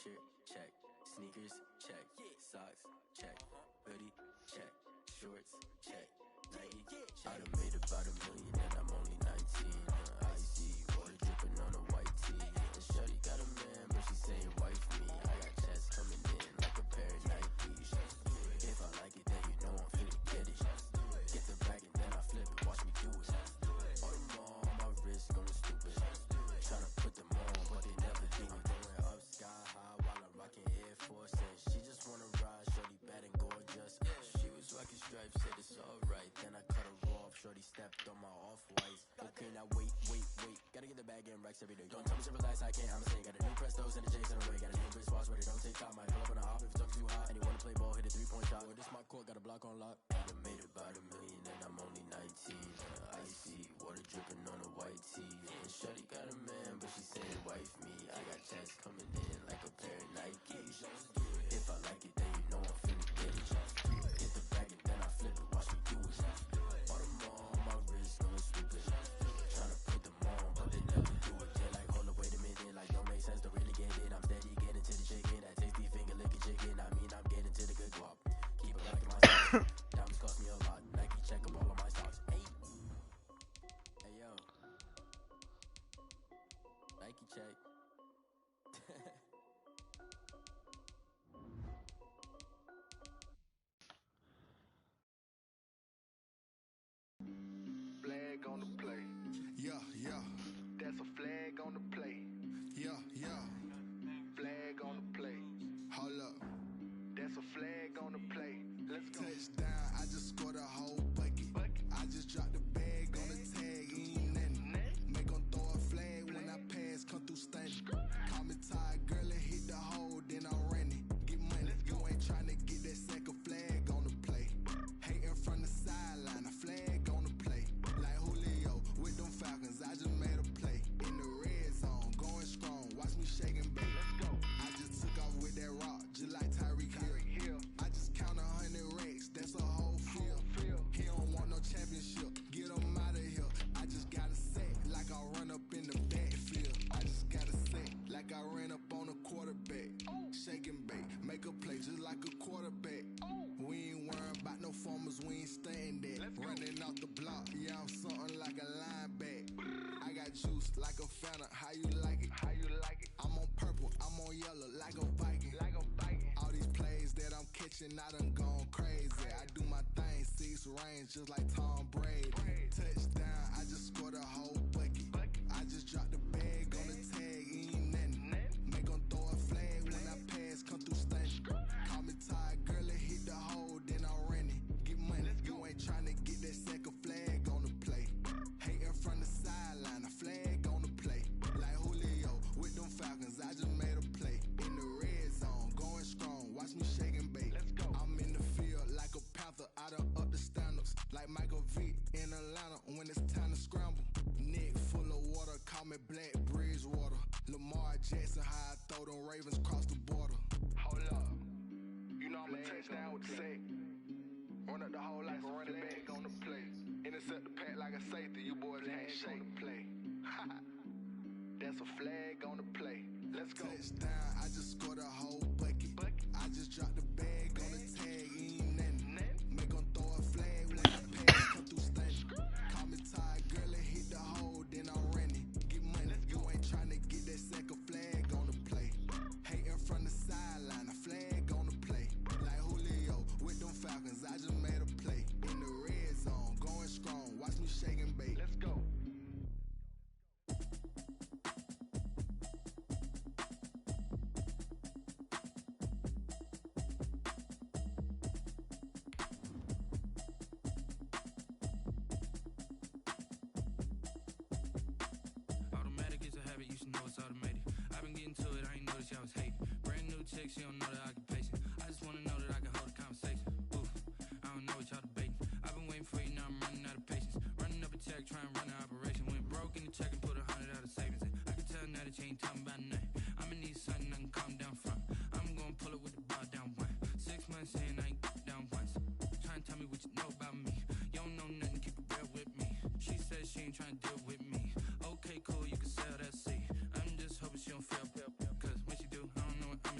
T-shirt, check. Sneakers, check. Socks, check. Hoodie, check. Shorts, check. Nike, check. I done made about $1 million and I'm only 19. Icy, water dripping on a white tee. And shorty got a man, but she saying wife me. I got checks coming in like a pair of Nikes. If I like it, then you know I'm finna get it. Get the bag and then I flip it, watch me do it. All them all on my wrist going stupid. Tryna put them on, but they never do it. Going up sky high while I'm rocking Air Force. And she just wanna ride, shorty bad and gorgeous. She was rocking stripes, said it's alright. Then I cut her off, shorty stepped on my off-whites. Okay, now wait. Gotta get the bag and racks every day. Don't tell me to relax, I can't, I'm saying. Got a new Prestos and a J's in the way. Got a new wristwatch where they don't take time. Might pull up on a hop if it's talking too hot. And you wanna play ball, hit a 3-point shot. Well, this my court, got a block on lock. I done made about $1 million and I'm only 19. Icy, water dripping on a white tee. And shorty got a man, but she saying wife me. I got checks coming in like a pair of Nikes. If I like it, then you know I'm finna get it. Get the bag and then I flip it, watch me do it. All them all on my wrist going stupid. Tryna put them on, but they never do it. They're like, hold up, wait a minute, like don't make sense to really get it. I'm steady getting to the chicken, that tasty finger licking chicken. I mean, I'm getting to the good guap. Keep it like my socks. Diamonds cost me a lot. Nike check up all of my stocks. Hey yo, Nike check. Flag on the play. Yeah. That's a flag on the play. Yeah. Flag on the play. Hold up. That's a flag on the play. Let's go. Touchdown, I just scored a whole bucket. I just dropped the bag on the tag, ain't nothing. Make 'em throw a flag when I pass, come through stunning. Call me tired, girl, and hit the hole, then I'm running. Get money, you ain't tryna get that second flag on the play. Hating from the sideline, a flag on the play. Like Julio with them Falcons, I just made a play. In the red zone, going strong, watch me shake and bake. Let's go. I just took off with that rock, just like Tyreek Hill. I just count 100 racks, that's a whole field. He don't want no championship, get him out of here. I just got a set, like I run up in the backfield. I just got a set, like I ran up on a quarterback. Shake and bake, make a play just like a quarterback. We ain't worrying about no formers, we ain't staying there. Running off the block, yeah, I'm something like a lineback. I got juice like a Fanta, how you like it? How you like it? I'm on purple, I'm on yellow, like a Viking. Like a Viking. All these plays that I'm catching, I done gone crazy. I do my thing, 6 range, just like Tom Brady. Touchdown, I just scored a whole bucket. I just dropped the bag on the tag, ain't nothing. Make 'em throw a flag when I pass, come through stunning. Call me tired, girl, and hit the hole, then I'm running. Get money, you ain't tryna get that second flag on the play. Hating from the sideline, a flag on the play. Like Julio with them Falcons, I just made a play. In the red zone, going strong, watch me shake and bake. Let's go. I'm in the field like a Panther, I done up the standards. Like Michael Vick in Atlanta when it's time to scramble. Neck full of water, call me Black Bridgewater. Lamar Jackson, how I throw them Ravens cross the border. Hold up. You know I'm a touchdown with the sack. Run up the hole like a running back on the play. Intercept the pack like a safety. You boys can't shake the play. That's a flag on the play. Let's go. Touchdown, I just scored a whole bucket. I just dropped the bag on the tag, ain't nothing. Make 'em throw a flag when I pass, come through stunning. Call me tired, girl, and hit the hole, then I'm running. Get money, you ain't tryna get that second flag on the play. Hating from the sideline, a flag on the play. Like Julio with them Falcons, I just made a play. In the red zone, going strong, watch me shake and bake. Let's go. Automatic is a habit, you should know it's automated. I've been getting to it, I ain't noticed y'all was hating. Brand new chick, she don't know the occupation. I just wanna know that I can hold a conversation. Oof, I don't know what y'all debating. I've been waiting for you, now I'm running out of patience. Running up a check, trying to run an operation. Went broke in the check and put 100 out of savings in. I can tell now that you ain't talking about nothing. I'ma need something I can calm down from. I'm gonna pull it with the bar down one. 6 months in, I ain't down once. Trying to tell me what you know about me. You don't know nothing, keep it real with me. She said she ain't trying to deal with me. Okay, cool, you can sell that seed. I'm just hoping she don't fail. Cause when she do, I don't know what I'ma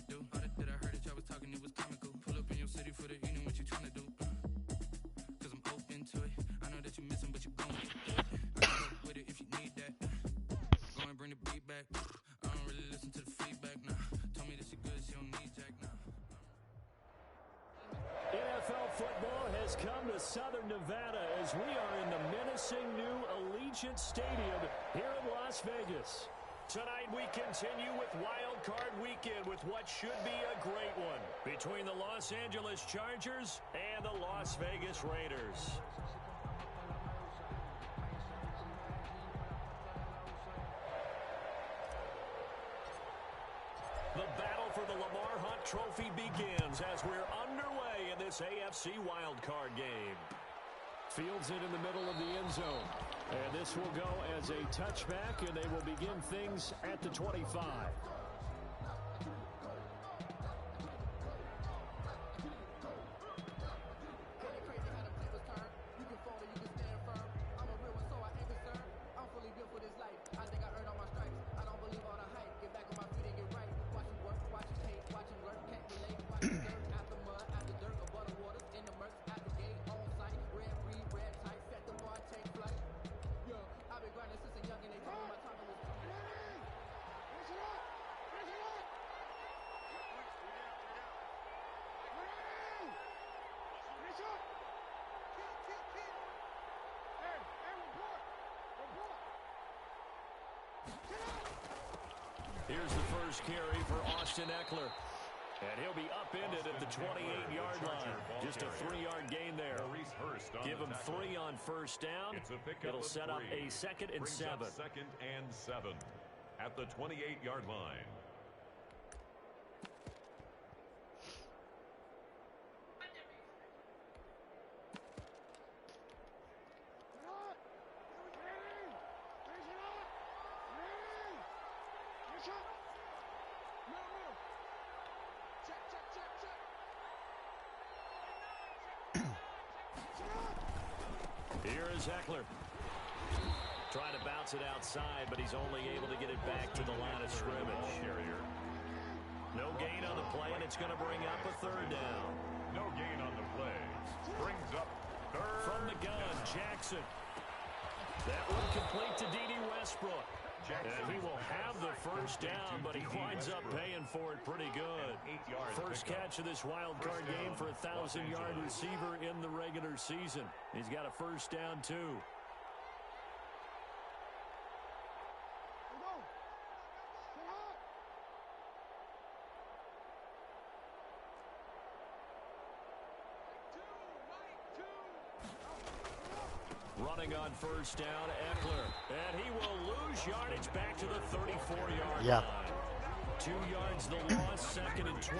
has come to Southern Nevada as we are in the menacing new Allegiant Stadium here in Las Vegas. Tonight we continue with Wild Card Weekend with what should be a great one between the Los Angeles Chargers and the Las Vegas Raiders. The battle for the Lamar Hunt Trophy begins as we're underway in this AFC wildcard game. Fields it in the middle of the end zone. And this will go as a touchback, and they will begin things at the 25. Here's the first carry for Austin Eckler. And he'll be upended at the 28-yard line. Just a 3-yard gain there. Give him 3 on first down. It'll set up a 2nd and 7. 2nd and 7 at the 28-yard line. Here is Eckler. Trying to bounce it outside, but he's only able to get it back to the line of scrimmage. No gain on the play, and it's going to bring up a 3rd down. No gain on the play. Brings up 3rd. From the gun, Jackson. That one complete to D.D. Westbrook. And he will have the first down, but he winds up paying for it pretty good. First catch of this wild card game for a 1,000-yard receiver in the regular season. He's got a first down, too. Running on first down, Eckler. And he will lose yardage back to the 34-yard line. 2 yards the loss, 2nd and 12.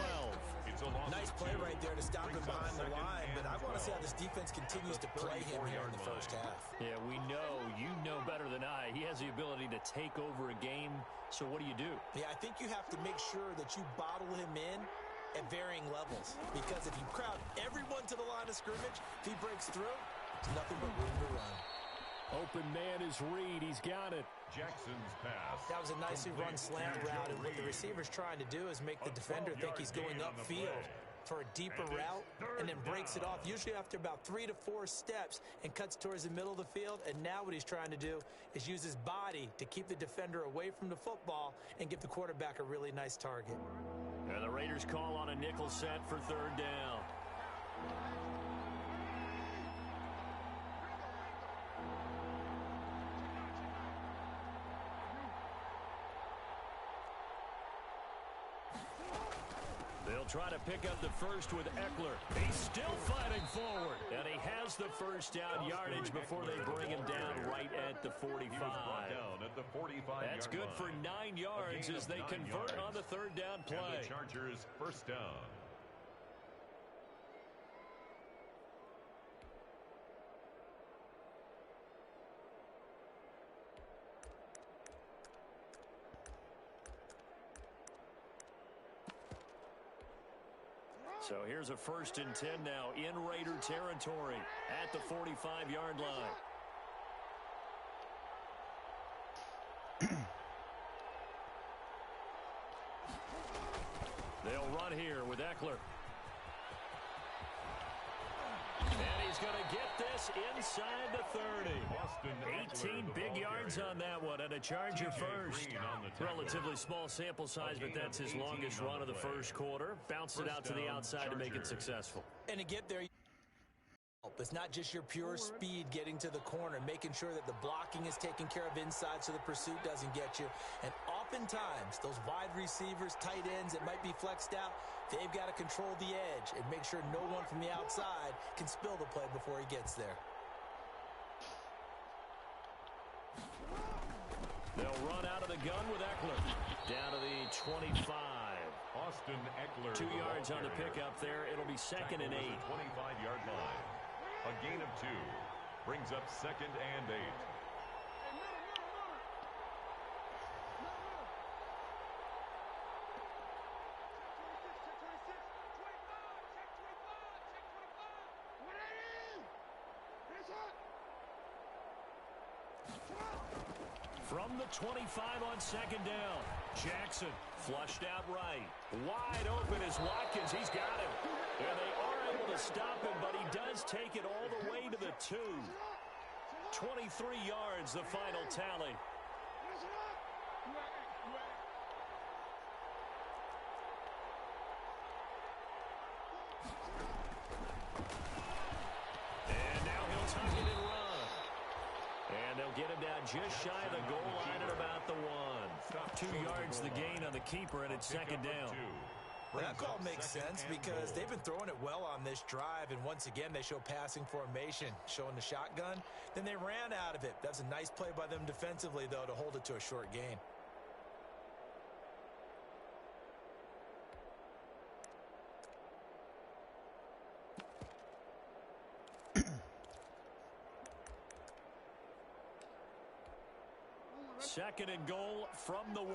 Nice play right there to stop him behind the line, but I want to see how this defense continues to play him here in the first half. Yeah, we know, you know better than I, he has the ability to take over a game, so what do you do? Yeah, I think you have to make sure that you bottle him in at varying levels, because if you crowd everyone to the line of scrimmage, if he breaks through, there's nothing but room to run. Open man is Reed. He's got it. Jackson's pass. That was a nicely run slant route, and what the receiver's trying to do is make the defender think he's going upfield for a deeper route, and then breaks it off, usually after about 3 to 4 steps, and cuts towards the middle of the field. And now what he's trying to do is use his body to keep the defender away from the football and give the quarterback a really nice target. And the Raiders call on a nickel set for 3rd down. They'll try to pick up the first with Eckler. He's still fighting forward. And he has the first down yardage before they bring him down right at the 45. That's good for 9 yards as they convert on the 3rd down play. And the Chargers first down. So here's a 1st and 10 now in Raider territory at the 45-yard line. They'll run here with Eckler. And he's going to get this inside the 30. 18 big yards on that one, and a Charger first. Relatively small sample size, but that's his longest run of the first quarter. Bounced it out to the outside to make it successful. And to get there, It's not just your pure speed getting to the corner, making sure that the blocking is taken care of inside so the pursuit doesn't get you. And oftentimes, those wide receivers, tight ends that might be flexed out, they've got to control the edge and make sure no one from the outside can spill the play before he gets there. They'll run out of the gun with Eckler. Down to the 25. Austin Eckler. 2 yards on the pickup there. It'll be 2nd and 8. 25-yard line. A gain of 2 brings up 2nd and 8. From the 25 on 2nd down. Jackson flushed out right. Wide open is Watkins. He's got him. And they are able to stop him, but he does take it all the way to the 2. 23 yards, the final tally. And now he'll tuck it and run. And they'll get him down just shy of the goal line at about the 1. 2 yards the gain on the keeper, and it's 2nd down. That call makes sense because they've been throwing it well on this drive, and once again they show passing formation, showing the shotgun. Then they ran out of it. That's a nice play by them defensively, though, to hold it to a short gain. Second and goal from the 1.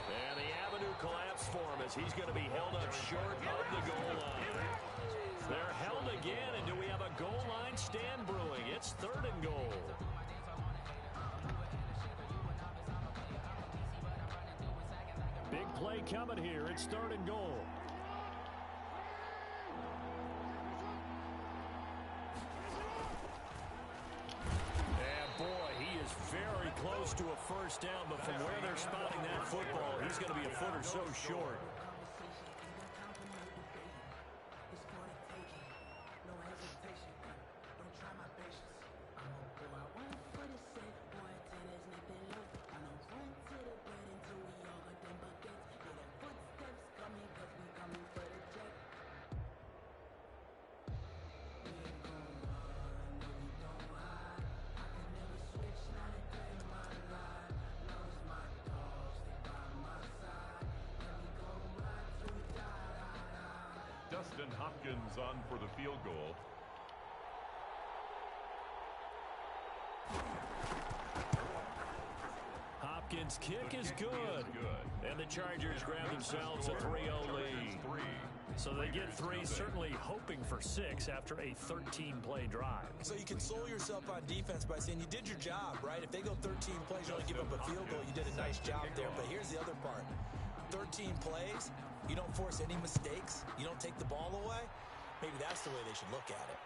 And the avenue collapsed for him as he's going to be held up short of the goal line. They're held again, and do we have a goal line stand brewing? It's 3rd and goal. Big play coming here. It's 3rd and goal. Very close to a first down, but from where they're spotting that football, he's going to be a foot or so short. Dustin Hopkins on for the field goal. Hopkins' kick is good. And the Chargers grab themselves a 3-0 lead. So they get 3, certainly hoping for 6 after a 13-play drive. So you console yourself on defense by saying you did your job, right? If they go 13 plays, you only give up a field goal, you did a nice job there. But here's the other part. 13 plays, you don't force any mistakes, you don't take the ball away. Maybe that's the way they should look at it.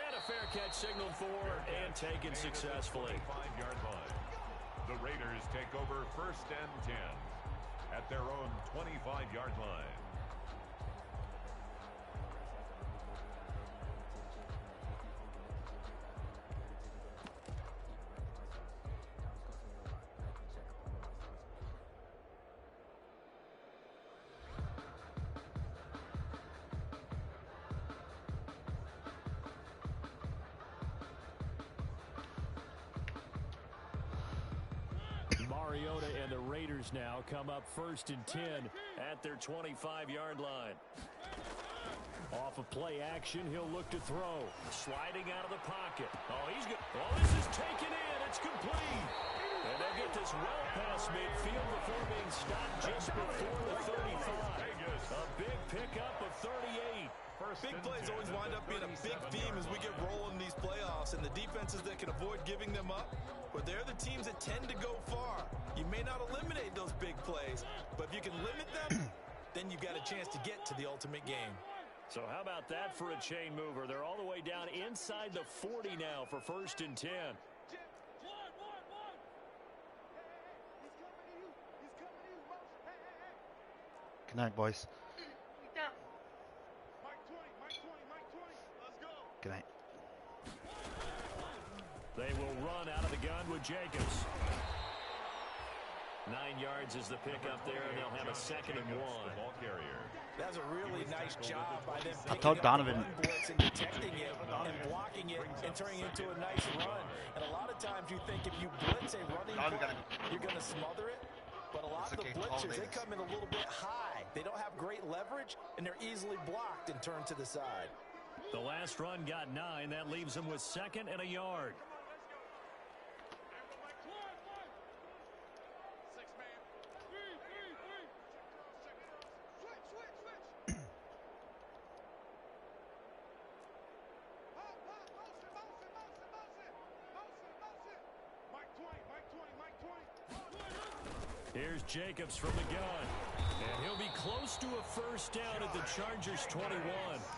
And a fair catch signaled for and taken successfully. 5-yard line. The Raiders take over 1st and 10 at their own 25-yard line. Mariota and the Raiders now come up 1st and 10 at their 25-yard line. Off of play action, he'll look to throw. Sliding out of the pocket. Oh, he's good. Oh, this is taken in. It's complete. And they'll get this well past midfield before being stopped just before the 35. A big pickup of 38. Big plays always wind up being a big theme as we get rolling in these playoffs, and the defenses that can avoid giving them up, but they're the teams that tend to go far. You may not eliminate those big plays, but if you can limit them, then you've got a chance to get to the ultimate game. So how about that for a chain mover? They're all the way down inside the 40 now for 1st and 10. Good night, boys. Good night. They will run out of the gun with Jacobs. 9 yards is the pickup there, and they'll have a 2nd and 1. That's a really nice job by them. I told Donovan. Blitz and detecting it and blocking it and turning it into a nice run. And a lot of times you think if you blitz a running play, you're going to smother it. But a lot of the blitzers, they come in a little bit high. They don't have great leverage, and they're easily blocked and turned to the side. The last run got 9. That leaves them with 2nd and a yard. Here's Jacobs from the gun. And he'll be close to a first down at the Chargers' 21.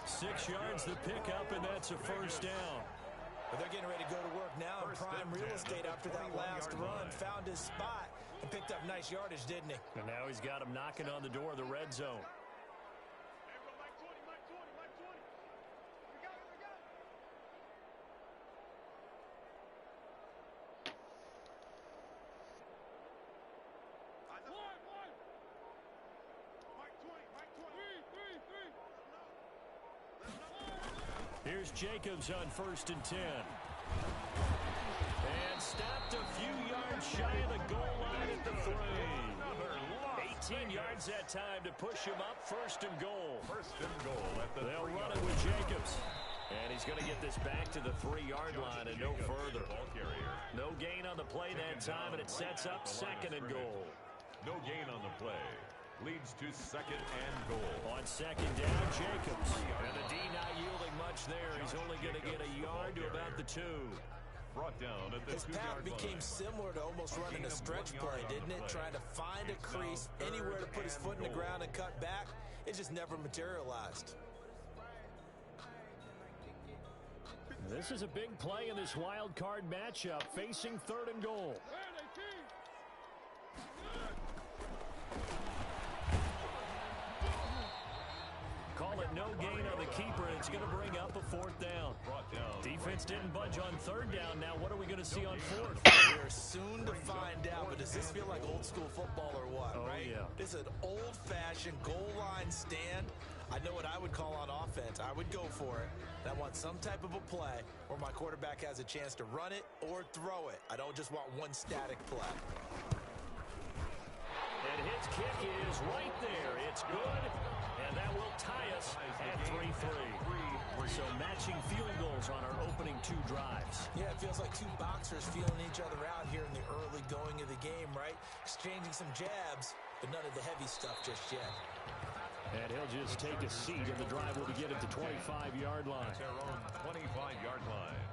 6 yards the pickup, and that's a first down. But they're getting ready to go to work now in prime real estate after that last run. Found his spot and picked up nice yardage, didn't he? And now he's got him knocking on the door of the red zone. Here's Jacobs on 1st and 10. And stopped a few yards shy of the goal line at the 3. 18 yards that time to push him up. 1st and goal. They'll run it with Jacobs. And he's going to get this back to the 3-yard line and no further. No gain on the play that time, and it sets up 2nd and goal. No gain on the play. Leads to 2nd and goal. On 2nd down, Jacobs. And the D not yielding much there. He's only going to get a yard to about the 2. Brought down at the 2-yard line. His path became similar to almost running a stretch play, didn't it? Trying to find a crease, anywhere to put his foot in the ground and cut back. It just never materialized. This is a big play in this wild card matchup, facing 3rd and goal. Call it no gain on the keeper, and it's going to bring up a 4th down. Defense didn't budge on 3rd down. Now what are we going to see on 4th? We're soon to find out, but does this feel like old school football or what, right? Yeah. This is an old-fashioned goal line stand. I know what I would call on offense. I would go for it. And I want some type of a play where my quarterback has a chance to run it or throw it. I don't just want one static play. And his kick is right there. It's good, and that will tie us at 3-3. So matching field goals on our opening 2 drives. Yeah, it feels like 2 boxers feeling each other out here in the early going of the game, right? Exchanging some jabs, but none of the heavy stuff just yet. And he'll just take a seat, and the drive will begin at the 25-yard line. Their own 25-yard line.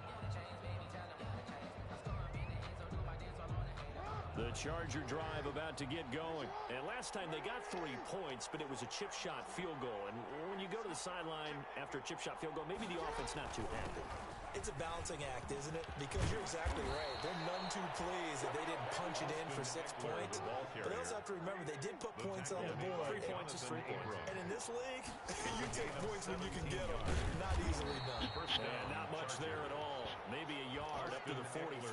The Charger drive about to get going. And last time they got 3 points, but it was a chip shot field goal. And when you go to the sideline after a chip shot field goal, maybe the offense not too happy. It's a balancing act, isn't it? Because you're exactly right. They're none too pleased that they didn't punch it in for 6 points. But they also have to remember they did put points on the board. 3 points is 3 points. And in this league, you take points when you can get them. Not easily done. Yeah, not much there at all. Maybe a yard up to the 43.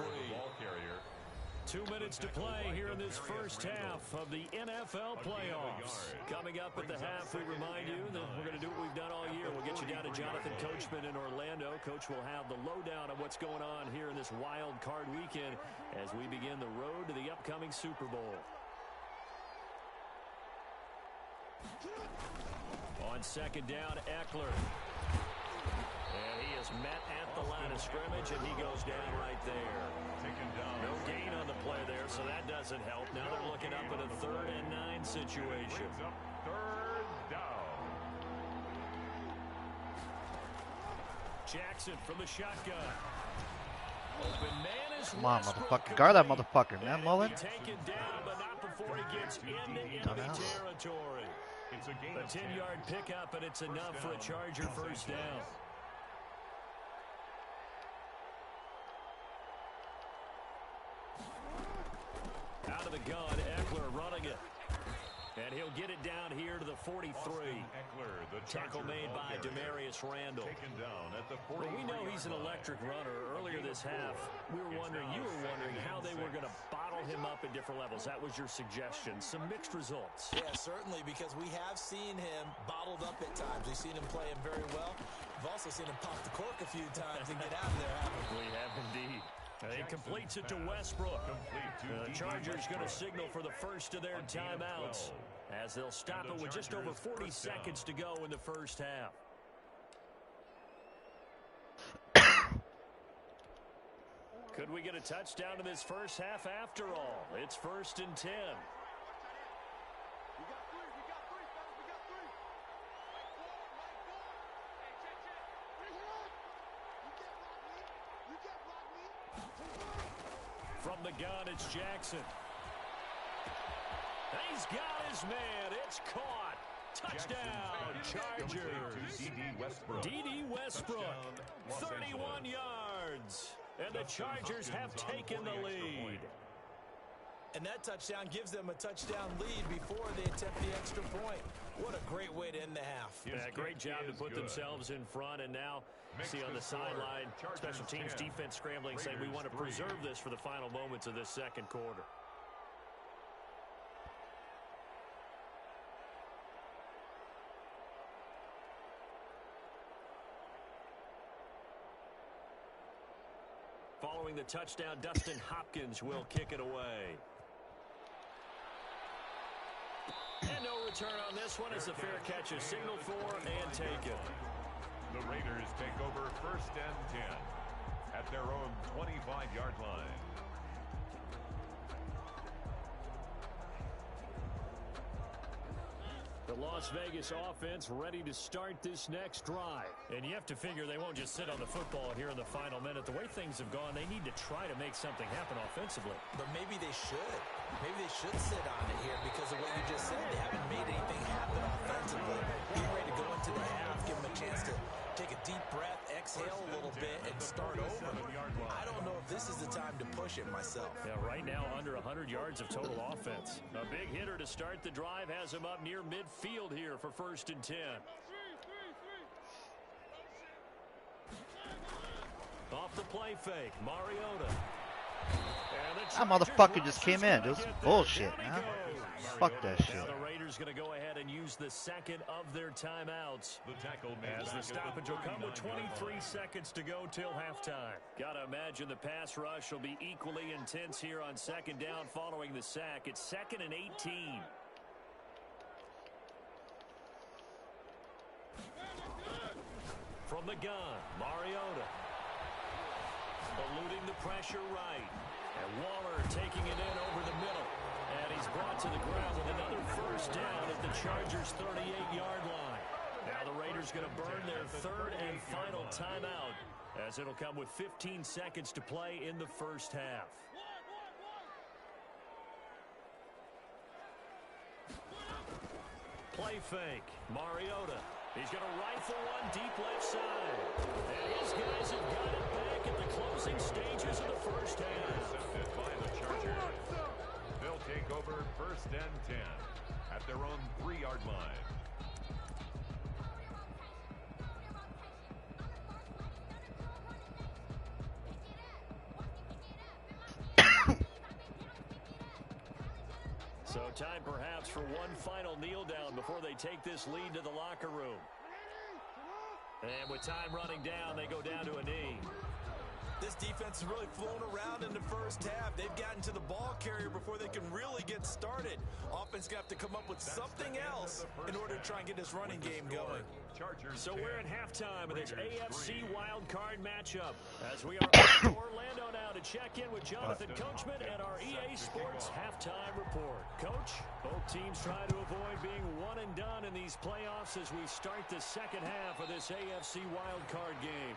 2 minutes to play here in this first half of the NFL playoffs. Coming up at the half, we remind you that we're going to do what we've done all year. We'll get you down to Jonathan Coachman in Orlando. Coach will have the lowdown of what's going on here in this wild card weekend as we begin the road to the upcoming Super Bowl. On 2nd down, Eckler. And he is met at the line of scrimmage, and he goes down right there. No gain on the play there, so that doesn't help. Now they're looking up at a 3rd and 9 situation. 3rd down. Jackson from the shotgun. Open man is Come on, motherfucker. Guard that motherfucker, man, Mullen. Taken down, but not before he gets into enemy territory. A 10-yard pickup, and it's enough for a Charger first down. Out of the gun, Eckler running it. And he'll get it down here to the 43. Tackle made by Demarius Randall. Well, we know he's an electric runner. Earlier this half, you were wondering how they were going to bottle him up at different levels. That was your suggestion. Some mixed results. Yeah, certainly, because we have seen him bottled up at times. We've seen him play him very well. We've also seen him pop the cork a few times and get out of there, haven't we? We have indeed. He completes it to Westbrook. The Chargers going to signal for the first of their timeouts as they'll stop it with just over 40 seconds to go in the first half. Could we get a touchdown in this first half after all? It's 1st and 10. From the gun, it's Jackson. He's got his man. It's caught. Touchdown, Chargers. D.D. Westbrook, 31 yards. And the Chargers have taken the lead. And that touchdown gives them a touchdown lead before they attempt the extra point. What a great way to end the half. Yeah, great job to put themselves in front. And now, see on the sideline, special teams defense scrambling, saying we want to preserve this for the final moments of this second quarter. Following the touchdown, Dustin Hopkins will kick it away. And no return on this one as the fair catch is signaled for and taken. The Raiders take over 1st and 10 at their own 25-yard line. The Las Vegas offense ready to start this next drive. And you have to figure they won't just sit on the football here in the final minute. The way things have gone, they need to try to make something happen offensively. But maybe they should. Maybe they should sit on it here because of what you just said. They haven't made anything happen offensively. Be ready to go into the half, give them a chance to take a deep breath, exhale a little bit, and start over. I don't know if this is the time to push it myself. Yeah, right now under 100 yards of total offense. A big hitter to start the drive has him up near midfield here for 1st and 10. Off the play fake, Mariota. That motherfucker just came in. It was some bullshit, man. Fuck that shit. Now the Raiders going to go ahead and use the second of their timeouts as the stoppage will come with 23 seconds to go till halftime. Got to imagine the pass rush will be equally intense here on 2nd down following the sack. It's 2nd and 18. From the gun, Mariota. Eluding the pressure right. And Waller taking it in over the middle. And he's brought to the ground with another 1st down at the Chargers' 38-yard line. Now the Raiders going to burn their 3rd and final timeout as it'll come with 15 seconds to play in the first half. Play fake. Mariota. He's going to rifle one deep left side. And his guys have got it back at the closing stages of the first half. Intercepted by the Chargers. They'll take over 1st and 10 at their own 3-yard line. So time perhaps for one final kneel down before they take this lead to the locker room. And with time running down, they go down to a knee. This defense has really flown around in the first half. They've gotten to the ball carrier before they can really get started. Offense going to have to come up with something else in order to try and get this running game going. So we're at halftime of this AFC wildcard matchup as we are off to Orlando now to check in with Jonathan Coachman and our EA Sports halftime report. Coach, both teams try to avoid being one and done in these playoffs as we start the second half of this AFC wildcard game.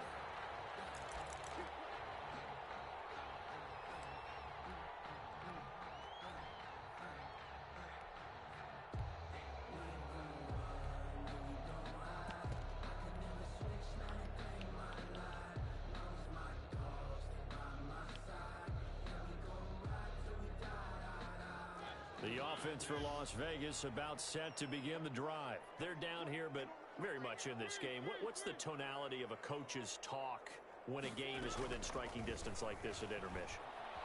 The offense for Las Vegas about set to begin the drive. They're down here, but very much in this game. What's the tonality of a coach's talk when a game is within striking distance like this at intermission?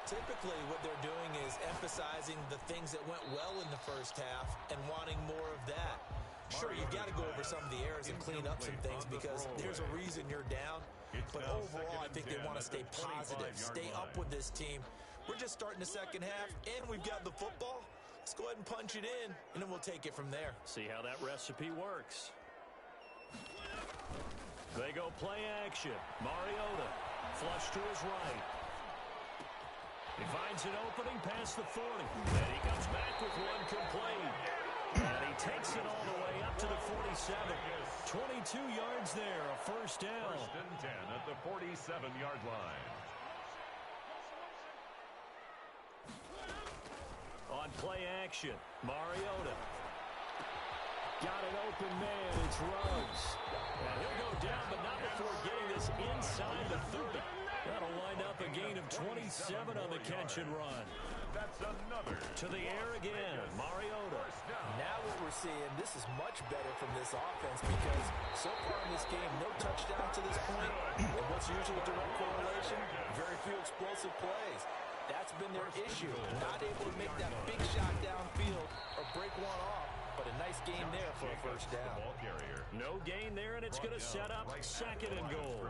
Typically, what they're doing is emphasizing the things that went well in the first half and wanting more of that. Sure, you've got to go over some of the errors and clean up some things because there's a reason you're down. But overall, I think they want to stay positive, stay up with this team. We're just starting the second half, and we've got the football. Let's go ahead and punch it in, and then we'll take it from there. See how that recipe works. They go play action. Mariota, flush to his right. He finds an opening past the 40. And he comes back with one complete. And he takes it all the way up to the 47. 22 yards there, a first down. First and 10 at the 47-yard line. On play action, Mariota. Got an open man, it's Ruggs. And he'll go down, but not before getting this inside the 30. That'll wind up a gain of 27 on the catch and run. That's another. To the air again, Mariota. Now what we're seeing, this is much better from this offense because so far in this game, no touchdown to this point. And what's usually a direct correlation? Very few explosive plays. That's been their issue. Not able to make that big shot downfield or break one off. But a nice gain there for a first down. No gain there, and it's going to set up second and goal.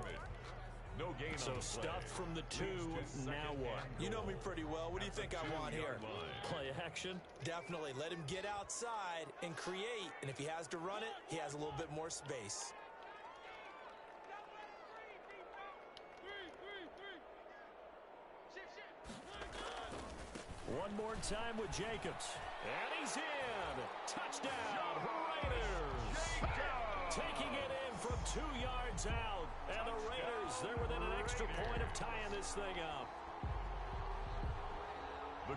No gain. So stuffed from the 2, now what? You know me pretty well. What do you think I want here? Play action? Definitely. Let him get outside and create. And if he has to run it, he has a little bit more space. One more time with Jacobs. And he's in. Touchdown, Raiders. Taking it in from 2 yards out. And the Raiders, they're within an extra point of tying this thing up.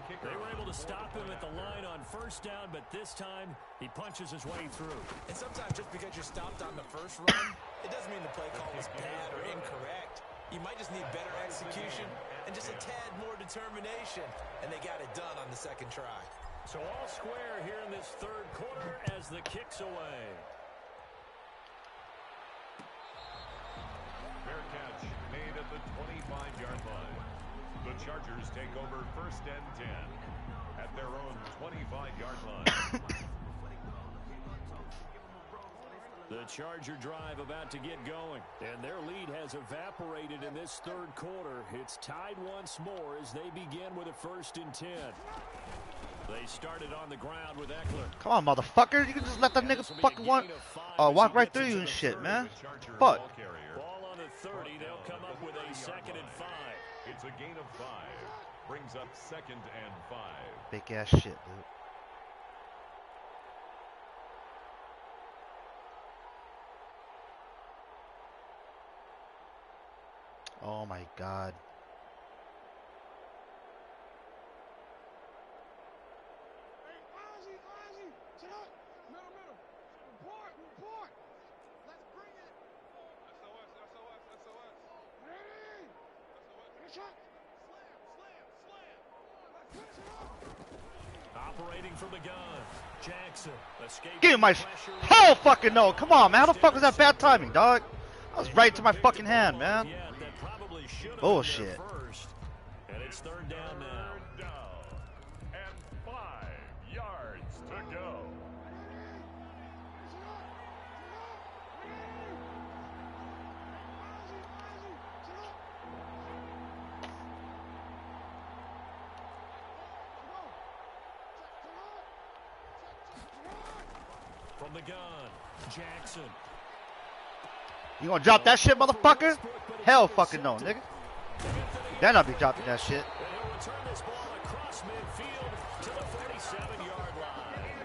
They were able to stop him at the line on first down, but this time he punches his way through. And sometimes just because you're stopped on the first run, it doesn't mean the play call was bad or incorrect. You might just need better execution and just a tad more determination. And they got it done on the second try. So all square here in this third quarter as the kick's away. Fair catch made at the 25-yard line. The Chargers take over first and 10 at their own 25-yard line. The Charger drive about to get going, and their lead has evaporated in this third quarter. It's tied once more as they begin with a first and 10. They started on the ground with Eckler. Come on, motherfucker. You can just let that nigga fucking walk right through you and shit, man. Fuck. Ball on the 30. They'll come up with a second and 5. It's a gain of 5. Brings up second and 5. Big ass shit, dude. Oh my God. Operating from the gun, Jackson. Give me my hell fucking no. Come on, man. How the fuck was that bad timing, dog? I was right to my fucking hand, man. Bullshit. And it's third down now. Third down and 5 yards to go. From the gun, Jackson. You gonna drop that shit, motherfucker? Hell fucking no, nigga. Better not be dropping that shit. And he'll return this ball across midfield to the 47-yard line.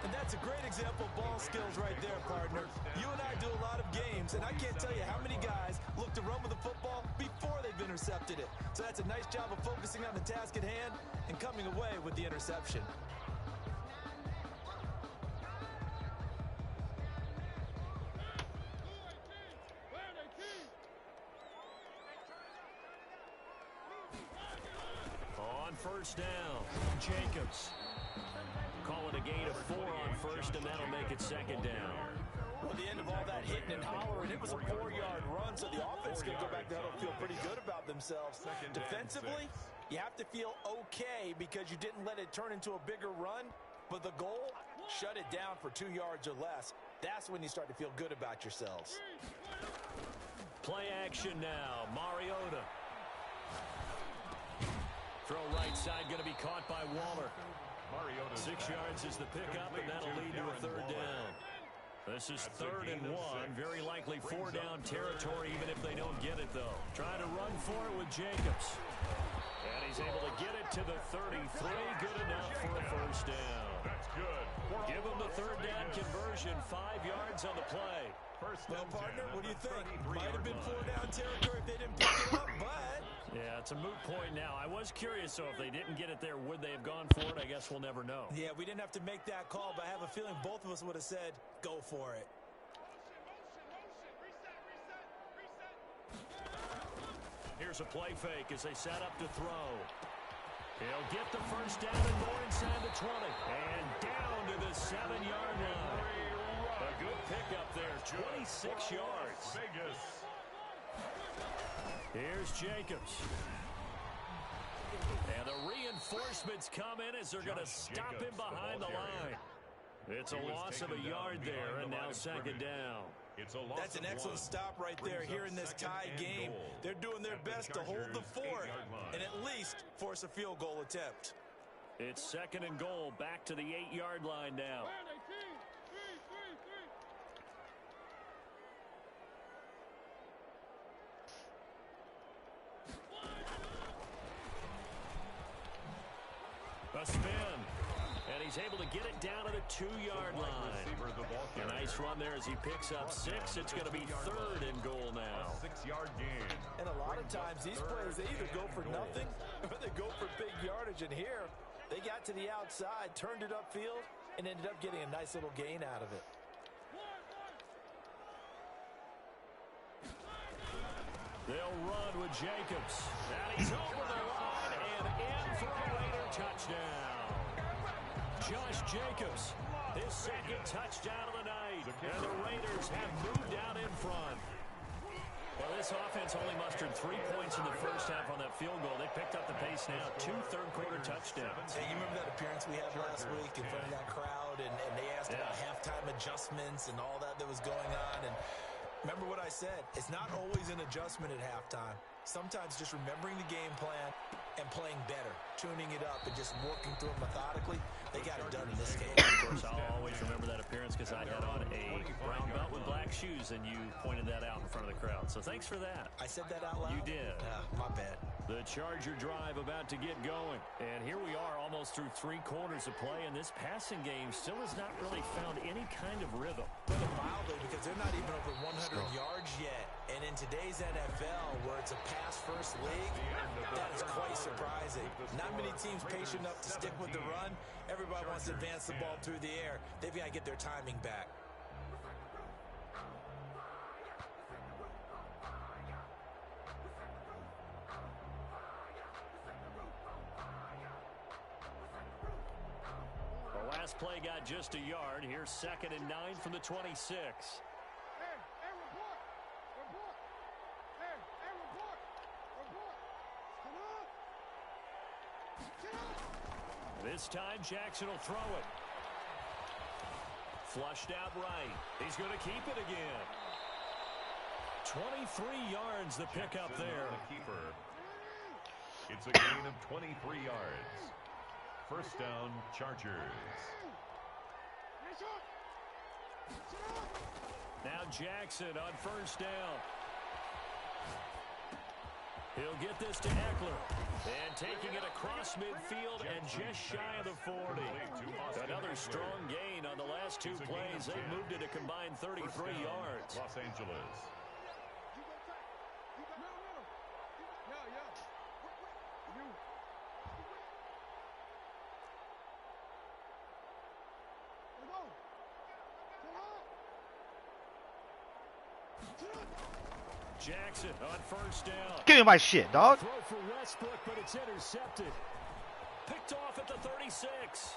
And that's a great example of ball skills right there, partner. You and I do a lot of games, and I can't tell you how many guys look to run with the football before they've intercepted it. So that's a nice job of focusing on the task at hand and coming away with the interception. First down, Jacobs. gain of 4 on first, and that'll make it second down. Well, the end of all that hitting and hollering, it was a 4-yard run, so the offense can go back to huddle and feel pretty good about themselves. Defensively, you have to feel okay because you didn't let it turn into a bigger run, but the goal, shut it down for 2 yards or less. That's when you start to feel good about yourselves. Play action now, Mariota. Throw right side, going to be caught by Waller. 6 yards is the pickup, and that'll lead to a third down. This is 3rd and 1, very likely 4-down territory, even if they don't get it, though. Trying to run for it with Jacobs. And he's able to get it to the 33, good enough for a first down. That's good. Give him the 3rd down conversion, 5 yards on the play. Well, partner, what do you think? Might have been 4-down territory if they didn't pick it up, but... Yeah, it's a moot point now. I was curious, so if they didn't get it there, would they have gone for it? I guess we'll never know. Yeah, we didn't have to make that call, but I have a feeling both of us would have said, go for it. Here's a play fake as they set up to throw. He'll get the first down and more inside the 20. And down to the 7-yard line. A good pickup there, 26 yards. Here's Jacobs. And the reinforcements come in as they're going to stop him behind the line. It's a loss of a yard there, and now second down. That's an excellent stop right there here in this tie game. They're doing their best to hold the fort and at least force a field goal attempt. It's 2nd and goal, back to the 8-yard line now. A spin. And he's able to get it down to the 2-yard line. A nice run there as he picks up 6. It's going to be 3rd and goal now. 6-yard gain. And a lot of times these plays, they either go for nothing or they go for big yardage. And here, they got to the outside, turned it upfield, and ended up getting a nice little gain out of it. They'll run with Jacobs. And he's over the line and in for a Raider touchdown. Josh Jacobs, his 2nd touchdown of the night. And the Raiders have moved out in front. Well, this offense only mustered 3 points in the first half on that field goal. They picked up the pace now, 2 third-quarter touchdowns. Hey, you remember that appearance we had last week in front of that crowd, and they asked about halftime adjustments and all that was going on, and remember what I said, it's not always an adjustment at halftime. Sometimes just remembering the game plan and playing better, tuning it up and just working through it methodically, they got it done in this game. Of course, I'll always remember that appearance because I had on a brown belt with black shoes, and you pointed that out in front of the crowd. So thanks for that. I said that out loud? You did. My bad. The Charger drive about to get going. And here we are almost through 3 quarters of play, and this passing game still has not really found any kind of rhythm. Brother, mildly, because they're not even over 100 yards yet. And in today's NFL, where it's a pass-first league, that is quite surprising. Not many teams patient enough to stick with the run. Everybody wants to advance the ball through the air. They've got to get their timing back. The last play got just a yard. Here's 2nd and 9 from the 26. This time, Jackson will throw it. Flushed out right. He's going to keep it again. 23 yards the pickup there. It's a gain of 23 yards. First down, Chargers. Now Jackson on first down. He'll get this to Eckler. And taking it across midfield and just shy of the 40. Another strong gain on the last 2 plays. They moved it a combined 33 yards. Los Angeles. Jackson on first down. Give me my shit, dog. Throw for Westbrook, but it's intercepted. Picked off at the 36.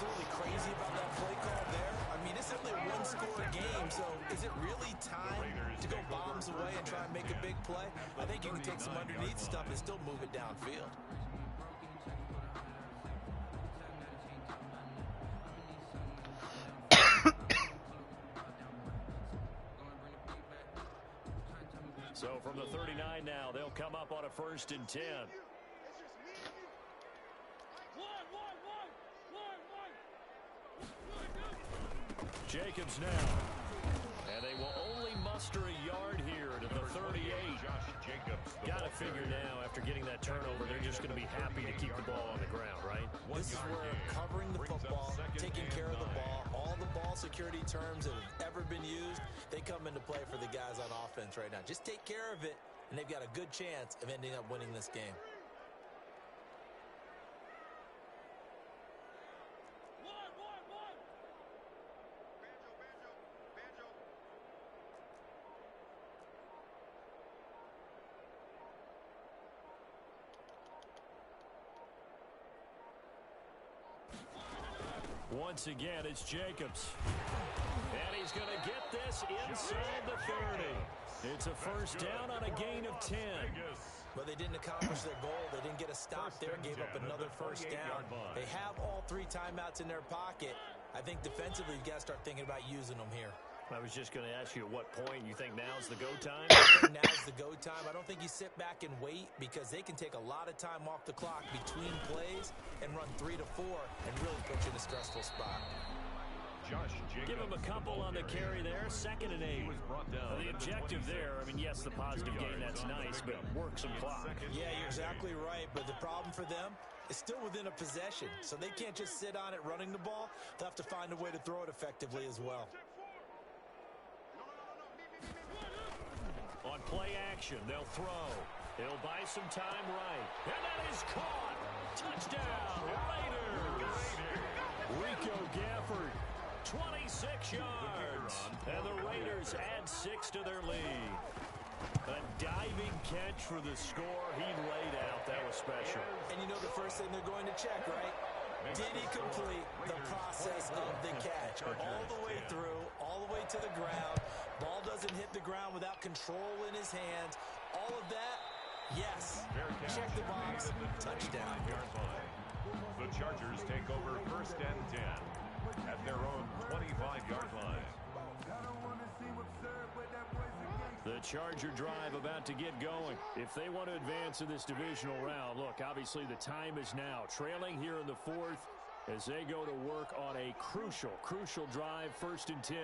absolutely crazy about that play call there. I mean, it's only a one-score game, so is it really time to go bombs away and try and make a big play? I think you can take some underneath stuff and still move it downfield. So from the 39 now, they'll come up on a 1st and 10. Jacobs now. And they will only muster a yard here to the 38. Got to figure now, after getting that turnover, they're just going to be happy to keep the ball on the ground, right? This is where covering the football, taking care of the ball, all the ball security terms that have ever been used, they come into play for the guys on offense right now. Just take care of it, and they've got a good chance of ending up winning this game. Once again, it's Jacobs. And he's going to get this inside the 30. It's a 1st down on a gain of 10. But they didn't accomplish their goal. They didn't get a stop there, gave up another 1st down. They have all 3 timeouts in their pocket. I think defensively, you got to start thinking about using them here. I was just going to ask you at what point you think now's the go time? I think now's the go time. I don't think you sit back and wait, because they can take a lot of time off the clock between plays and run 3 to 4 and really put you in a stressful spot. Give him a couple on the carry there. 2nd and 8. The objective there, I mean, yes, the positive gain, that's nice, but work some clock. Yeah, you're exactly right, but the problem for them is still within a possession, so they can't just sit on it running the ball. They'll have to find a way to throw it effectively as well. On play action, they'll throw. He'll buy some time right. And that is caught. Touchdown, Raiders. Rico Gafford, 26 yards. And the Raiders add 6 to their lead. A diving catch for the score. He laid out. That was special. And you know the first thing they're going to check, right? Did he complete the process of the catch? All the way through, all the way to the ground. Ball doesn't hit the ground without control in his hands. All of that, yes. Check the box. Touchdown. The Chargers take over 1st and 10 at their own 25-yard line. The Charger drive about to get going. If they want to advance in this divisional round, look, obviously the time is now. Trailing here in the 4th as they go to work on a crucial drive, 1st and 10.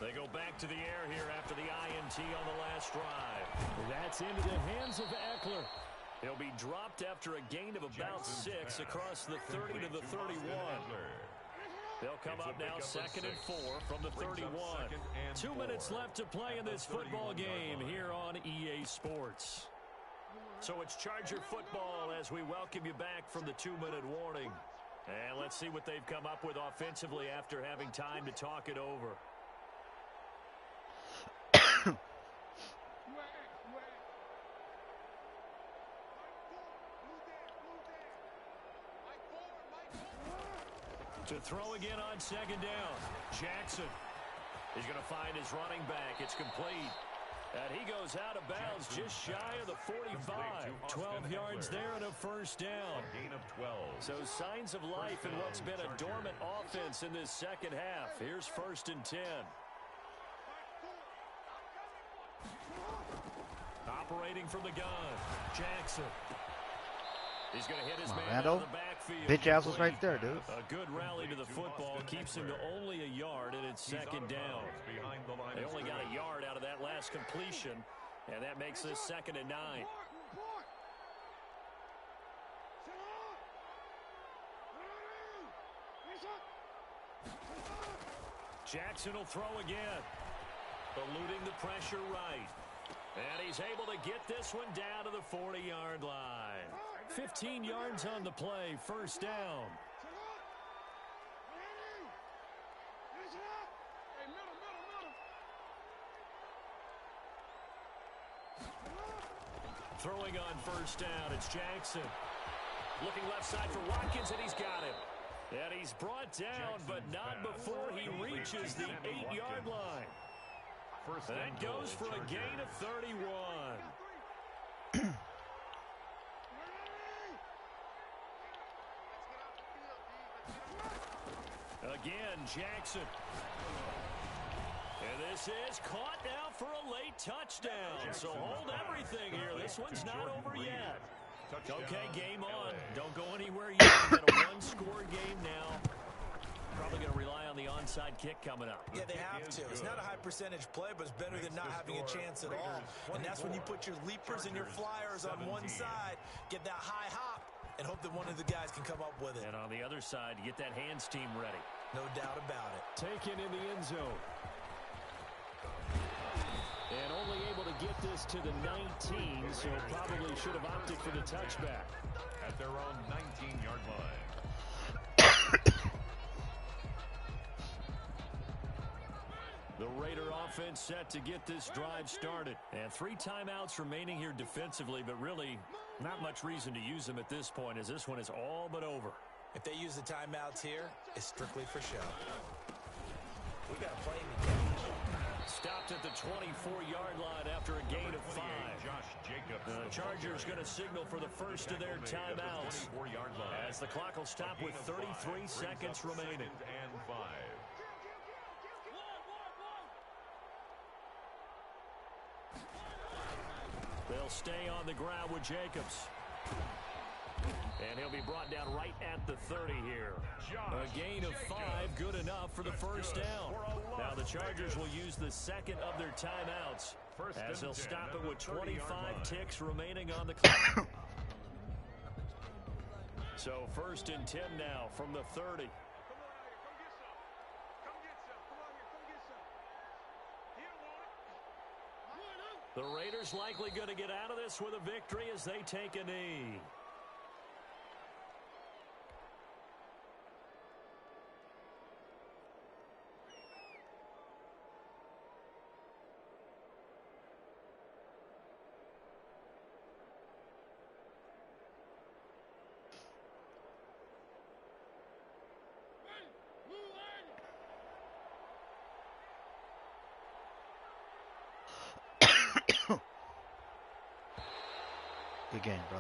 They go back to the air here after the INT on the last drive. That's into the hands of Eckler. He'll be dropped after a gain of about 6 across the 30 to the 31. They'll come up now 2nd and 4 from the 31. 2 minutes left to play in this football game here on EA Sports. So it's Charger football as we welcome you back from the 2-minute warning. And let's see what they've come up with offensively after having time to talk it over. To throw again on 2nd down. Jackson. He's going to find his running back. It's complete. And he goes out of bounds just shy of the 45. 12 yards there and a 1st down. Gain of 12. So signs of life in what's been a dormant offense in this 2nd half. Here's 1st and 10. Operating from the gun. Jackson. He's going to hit his man out of the backfield. Bitch ass was right there, dude. A good rally to the football keeps him to only a yard, and it's 2nd down. They only got a yard out of that last completion, and that makes this 2nd and 9. Jackson will throw again. Eluding the pressure right. And he's able to get this one down to the 40-yard line. 15 yards on the play, first down. Throwing on first down, it's Jackson. Looking left side for Watkins, and he's got him. And he's brought down, but not before he reaches the 8-yard line. That goes for a gain of 31. Again, Jackson. And this is caught now for a late touchdown. So hold everything here. This one's not over yet. Okay, game on. Don't go anywhere yet. We've got a one-score game now. Probably going to rely on the onside kick coming up. Yeah, they have to. It's not a high percentage play, but it's better than not having a chance at all. And that's when you put your leapers and your flyers on one side, get that high hop, and hope that one of the guys can come up with it. And on the other side, get that hands team ready. No doubt about it. Taken in the end zone. And only able to get this to the 19, so probably should have opted for the touchback. At their own 19-yard line. The Raider offense set to get this drive started. And 3 timeouts remaining here defensively, but really not much reason to use them at this point, as this one is all but over. If they use the timeouts here, it's strictly for show. We got to play in the game. Stopped at the 24-yard line after a gain of 5. The Chargers going to signal for the first of their timeouts, as the clock will stop with 33 seconds remaining. And 5. They'll stay on the ground with Jacobs. And he'll be brought down right at the 30 here. A gain of 5, good enough for the first down. Now the Chargers will use the second of their timeouts, as they'll stop it with 25 ticks remaining on the clock. So 1st and 10 now from the 30. The Raiders likely going to get out of this with a victory as they take a knee. Good game, bro.